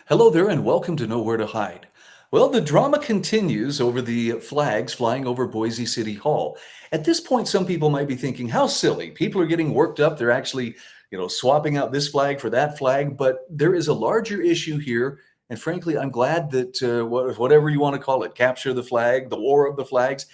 Hello there, and welcome to Know Where to Hide. Well, the drama continues over the flags flying over Boise City Hall. At this point, some people might be thinking, how silly. People are getting worked up. They're actually, swapping out this flag for that flag. But there is a larger issue here. And frankly, I'm glad that whatever you want to call it, capture the flag, the war of the flags,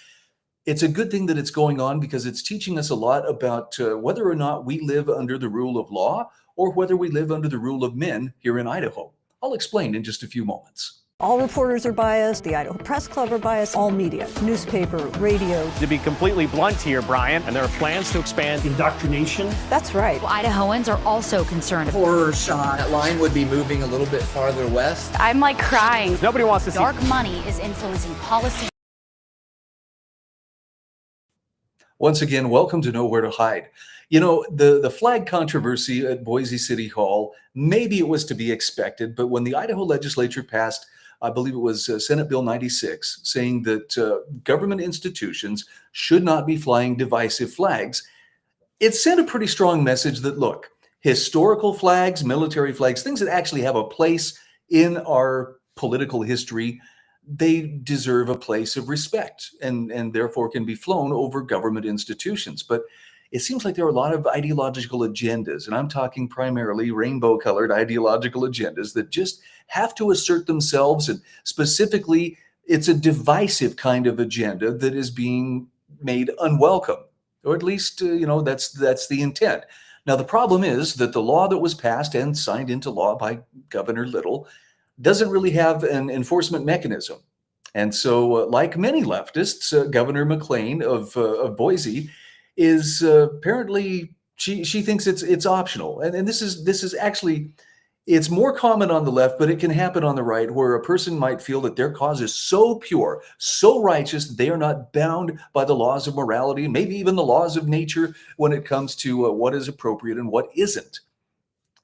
it's a good thing that it's going on because it's teaching us a lot about whether or not we live under the rule of law or whether we live under the rule of men here in Idaho. I'll explain in just a few moments. All reporters are biased, the Idaho Press Club are biased, all media, newspaper, radio. To be completely blunt here, Brian, and there are plans to expand indoctrination. That's right. Well, Idahoans are also concerned. Horror shot. That line would be moving a little bit farther west. I'm like crying. Nobody wants to see dark money is influencing policy. Once again, welcome to Know Where to Hide. The flag controversy at Boise City Hall, maybe it was to be expected, but when the Idaho legislature passed, I believe it was Senate Bill 96, saying that government institutions should not be flying divisive flags, it sent a pretty strong message that, look, historical flags, military flags, things that actually have a place in our political history, they deserve a place of respect and therefore can be flown over government institutions. But it seems like there are a lot of ideological agendas, and I'm talking primarily rainbow-colored ideological agendas that just have to assert themselves, and specifically, it's a divisive kind of agenda that is being made unwelcome, or at least, that's the intent. Now, the problem is that the law that was passed and signed into law by Governor Little doesn't really have an enforcement mechanism. And so, like many leftists, Governor McLean of Boise is apparently she thinks it's optional, and this is actually it's more common on the left, but it can happen on the right, where a person might feel that their cause is so pure, so righteous that they are not bound by the laws of morality, maybe even the laws of nature, when it comes to what is appropriate and what isn't.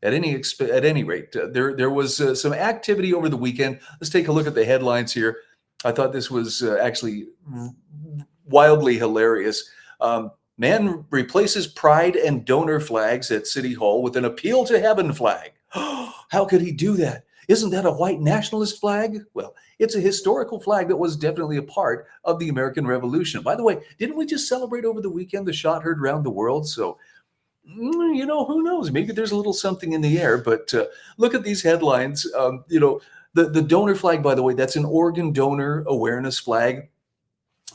At any rate, there was some activity over the weekend. Let's take a look at the headlines here. I thought this was actually wildly hilarious. Man replaces pride and donor flags at City Hall with an appeal to heaven flag. How could he do that? Isn't that a white nationalist flag? Well, it's a historical flag that was definitely a part of the American Revolution. By the way, didn't we just celebrate over the weekend the shot heard around the world? So, who knows? Maybe there's a little something in the air. But look at these headlines. The donor flag, by the way, that's an organ donor awareness flag.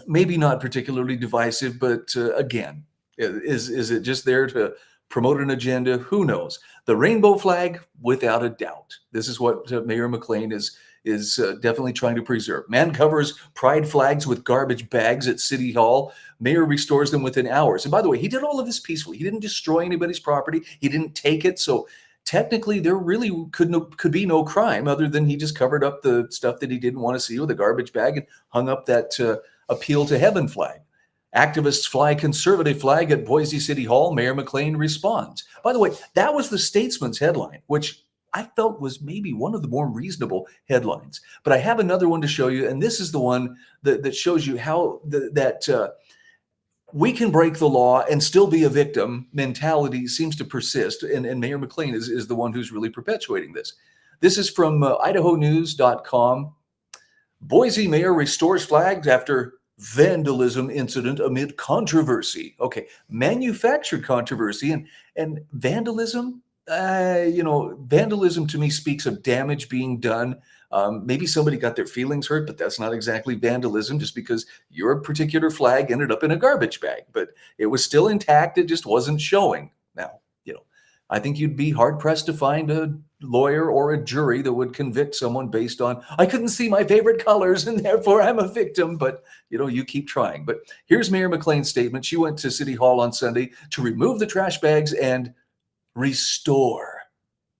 Maybe not particularly divisive, but again, is it just there to promote an agenda? Who knows? The rainbow flag, without a doubt. This is what Mayor McLean is definitely trying to preserve. Man covers pride flags with garbage bags at City Hall. Mayor restores them within hours. And by the way, he did all of this peacefully. He didn't destroy anybody's property. He didn't take it. So technically, there really could be no crime other than he just covered up the stuff that he didn't want to see with a garbage bag and hung up that appeal to heaven flag. Activists fly conservative flag at Boise City Hall. Mayor McLean responds. By the way, that was the Statesman's headline, which I felt was maybe one of the more reasonable headlines. But I have another one to show you, and this is the one that shows you how that we can break the law and still be a victim mentality seems to persist. And Mayor McLean is the one who's really perpetuating this. This is from idahonews.com. Boise mayor restores flags after vandalism incident amid controversy. Okay, manufactured controversy and vandalism. Vandalism to me speaks of damage being done. Maybe somebody got their feelings hurt, but that's not exactly vandalism just because your particular flag ended up in a garbage bag, but it was still intact. It just wasn't showing. Now, I think you'd be hard pressed to find a lawyer or a jury that would convict someone based on, I couldn't see my favorite colors and therefore I'm a victim, but you keep trying. But here's Mayor McLean's statement. She went to City Hall on Sunday to remove the trash bags and restore.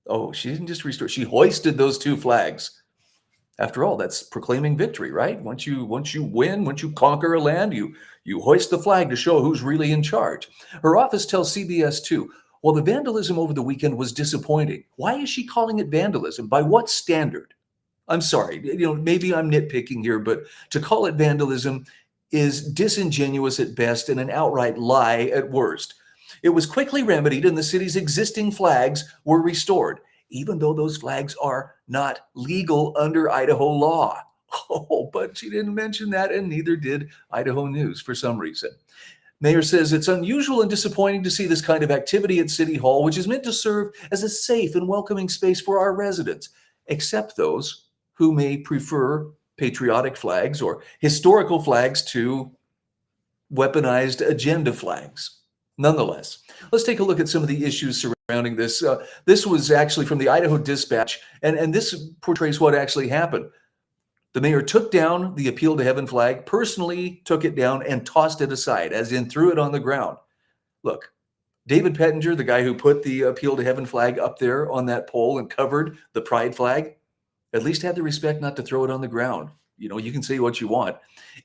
Oh, she didn't just restore. She hoisted those two flags. After all, that's proclaiming victory, right? Once you win, once you conquer a land, you hoist the flag to show who's really in charge. Her office tells CBS 2, well, the vandalism over the weekend was disappointing. Why is she calling it vandalism? By what standard? I'm sorry, maybe I'm nitpicking here, but to call it vandalism is disingenuous at best and an outright lie at worst. It was quickly remedied and the city's existing flags were restored. even though those flags are not legal under Idaho law. Oh, but she didn't mention that, and neither did Idaho News for some reason. Mayor says it's unusual and disappointing to see this kind of activity at City Hall, which is meant to serve as a safe and welcoming space for our residents, except those who may prefer patriotic flags or historical flags to weaponized agenda flags. Nonetheless, let's take a look at some of the issues surrounding this. This was actually from the Idaho Dispatch, and this portrays what actually happened. The mayor took down the Appeal to Heaven flag, personally took it down and tossed it aside, as in threw it on the ground. Look, David Pettinger, the guy who put the Appeal to Heaven flag up there on that pole and covered the pride flag, at least had the respect not to throw it on the ground. You know, you can say what you want.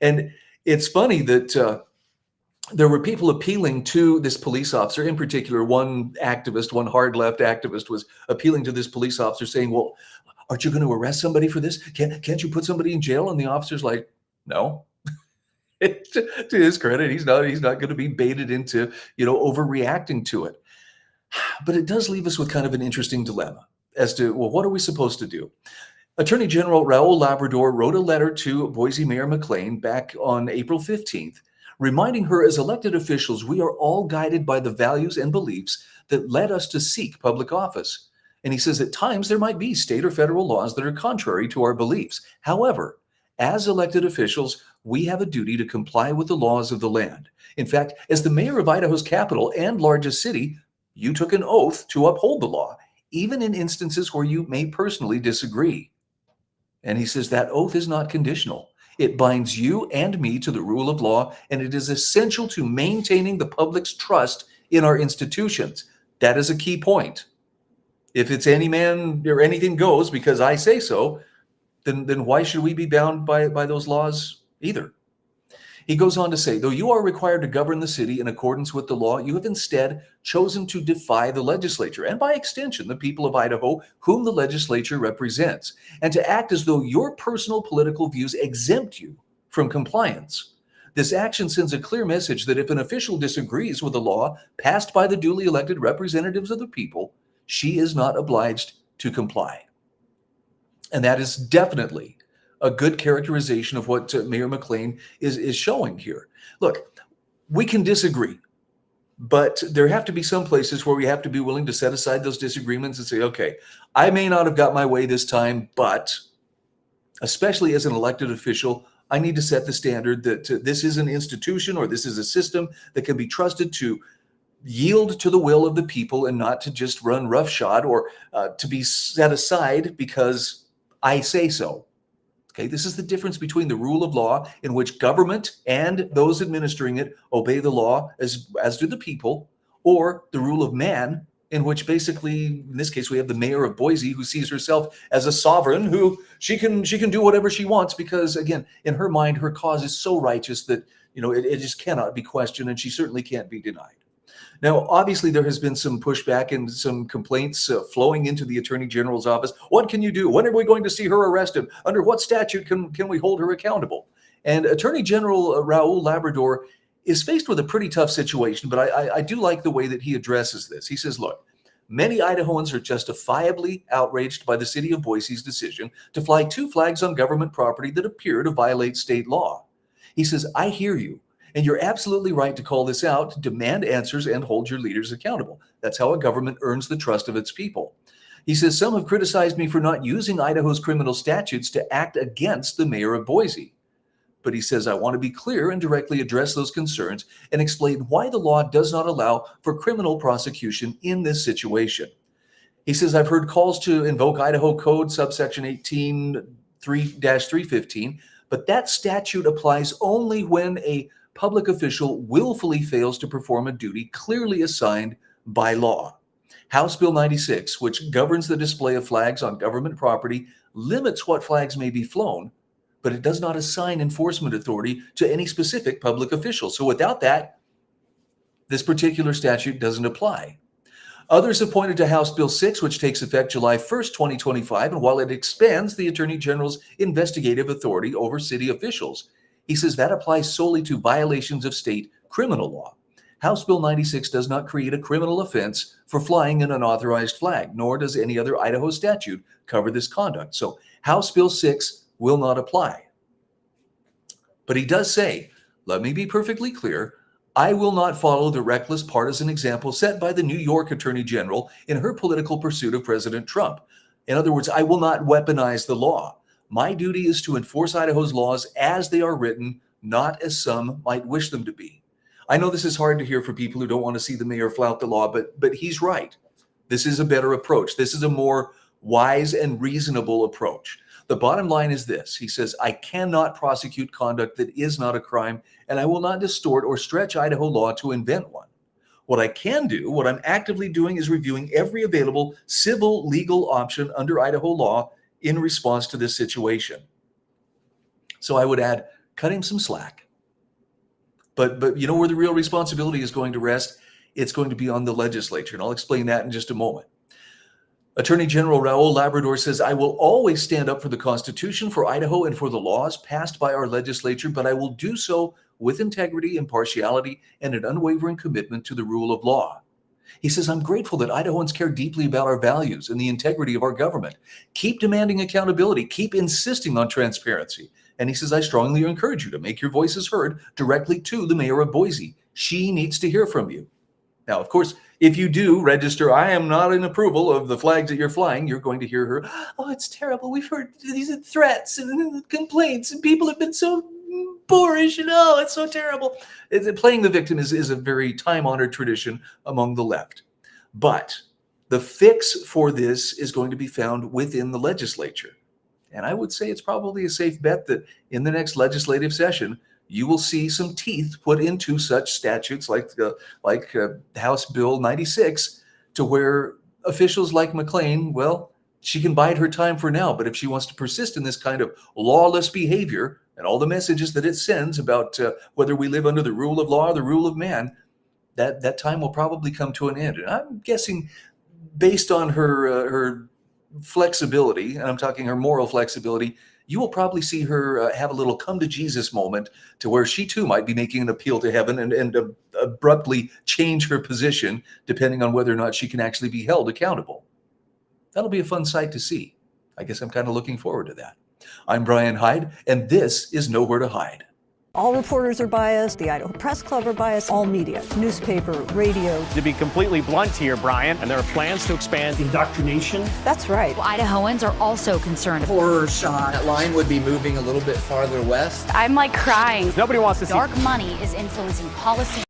And it's funny that there were people appealing to this police officer. In particular, one activist, one hard left activist, was appealing to this police officer saying, well, aren't you going to arrest somebody for this? Can't you put somebody in jail? And the officer's like, no. To his credit, he's not going to be baited into, overreacting to it. But it does leave us with kind of an interesting dilemma as to, well, what are we supposed to do? Attorney General Raul Labrador wrote a letter to Boise Mayor McLean back on April 15th, reminding her as elected officials, we are all guided by the values and beliefs that led us to seek public office. And he says at times there might be state or federal laws that are contrary to our beliefs. However, as elected officials, we have a duty to comply with the laws of the land. In fact, as the mayor of Idaho's capital and largest city, you took an oath to uphold the law, even in instances where you may personally disagree. And he says that oath is not conditional. It binds you and me to the rule of law, and it is essential to maintaining the public's trust in our institutions. That is a key point. If it's any man or anything goes because I say so, then why should we be bound by those laws either? He goes on to say, though you are required to govern the city in accordance with the law, you have instead chosen to defy the legislature and by extension, the people of Idaho, whom the legislature represents, and to act as though your personal political views exempt you from compliance. This action sends a clear message that if an official disagrees with a law passed by the duly elected representatives of the people, she is not obliged to comply. And that is definitely a good characterization of what Mayor McLean is showing here. Look, we can disagree, but there have to be some places where we have to be willing to set aside those disagreements and say, okay, I may not have got my way this time, but especially as an elected official, I need to set the standard that this is an institution or this is a system that can be trusted to yield to the will of the people and not to just run roughshod or to be set aside because I say so. Okay, this is the difference between the rule of law in which government and those administering it obey the law as do the people, or the rule of man in which basically, in this case, we have the mayor of Boise who sees herself as a sovereign who she can do whatever she wants because, again, in her mind, her cause is so righteous that, it just cannot be questioned and she certainly can't be denied. Now, obviously, there has been some pushback and some complaints flowing into the Attorney General's office. What can you do? When are we going to see her arrested? Under what statute can we hold her accountable? And Attorney General Raul Labrador is faced with a pretty tough situation, but I do like the way that he addresses this. He says, look, many Idahoans are justifiably outraged by the city of Boise's decision to fly 2 flags on government property that appear to violate state law. He says, I hear you. And you're absolutely right to call this out, demand answers, and hold your leaders accountable. That's how a government earns the trust of its people. He says, some have criticized me for not using Idaho's criminal statutes to act against the mayor of Boise. But he says, I want to be clear and directly address those concerns and explain why the law does not allow for criminal prosecution in this situation. He says, I've heard calls to invoke Idaho Code subsection 18-3-315, but that statute applies only when a public official willfully fails to perform a duty clearly assigned by law. House Bill 96, which governs the display of flags on government property, limits what flags may be flown, but it does not assign enforcement authority to any specific public official. So without that, this particular statute doesn't apply. Others have pointed to House Bill 6, which takes effect July 1st, 2025, and while it expands the Attorney General's investigative authority over city officials, he says that applies solely to violations of state criminal law. House Bill 96 does not create a criminal offense for flying an unauthorized flag, nor does any other Idaho statute cover this conduct. So House Bill 6 will not apply. But he does say, let me be perfectly clear, I will not follow the reckless partisan example set by the New York Attorney General in her political pursuit of President Trump. In other words, I will not weaponize the law. My duty is to enforce Idaho's laws as they are written, not as some might wish them to be. I know this is hard to hear for people who don't want to see the mayor flout the law, but he's right. This is a better approach. This is a more wise and reasonable approach. The bottom line is this. He says, I cannot prosecute conduct that is not a crime, and I will not distort or stretch Idaho law to invent one. What I can do, what I'm actively doing, is reviewing every available civil legal option under Idaho law in response to this situation. So I would add, cut him some slack. But you know where the real responsibility is going to rest? It's going to be on the legislature, and I'll explain that in just a moment. Attorney General Raul Labrador says, I will always stand up for the Constitution, for Idaho, and for the laws passed by our legislature, but I will do so with integrity, impartiality, and an unwavering commitment to the rule of law. He says, I'm grateful that Idahoans care deeply about our values and the integrity of our government. Keep demanding accountability. Keep insisting on transparency. And he says, I strongly encourage you to make your voices heard directly to the mayor of Boise. She needs to hear from you. Now, of course, if you do register, I am not in approval of the flags that you're flying, you're going to hear her, oh, it's terrible. We've heard these threats and complaints, and people have been so boorish, and oh, it's so terrible. Playing the victim is a very time-honored tradition among the left. But the fix for this is going to be found within the legislature. And I would say it's probably a safe bet that in the next legislative session, you will see some teeth put into such statutes like House Bill 96, to where officials like McLean, well, she can bide her time for now. But if she wants to persist in this kind of lawless behavior and all the messages that it sends about whether we live under the rule of law or the rule of man, that time will probably come to an end. And I'm guessing, based on her flexibility, and I'm talking her moral flexibility, you will probably see her have a little come to Jesus moment, to where she too might be making an appeal to heaven and abruptly change her position depending on whether or not she can actually be held accountable. That'll be a fun sight to see. I guess I'm kind of looking forward to that. I'm Brian Hyde, and this is Nowhere to Hide. All reporters are biased. The Idaho Press Club are biased. All media, newspaper, radio. To be completely blunt here, Brian, and there are plans to expand indoctrination. That's right. Idahoans are also concerned. Horror shot. That line would be moving a little bit farther west. I'm like crying. Nobody wants to see Dark money is influencing policy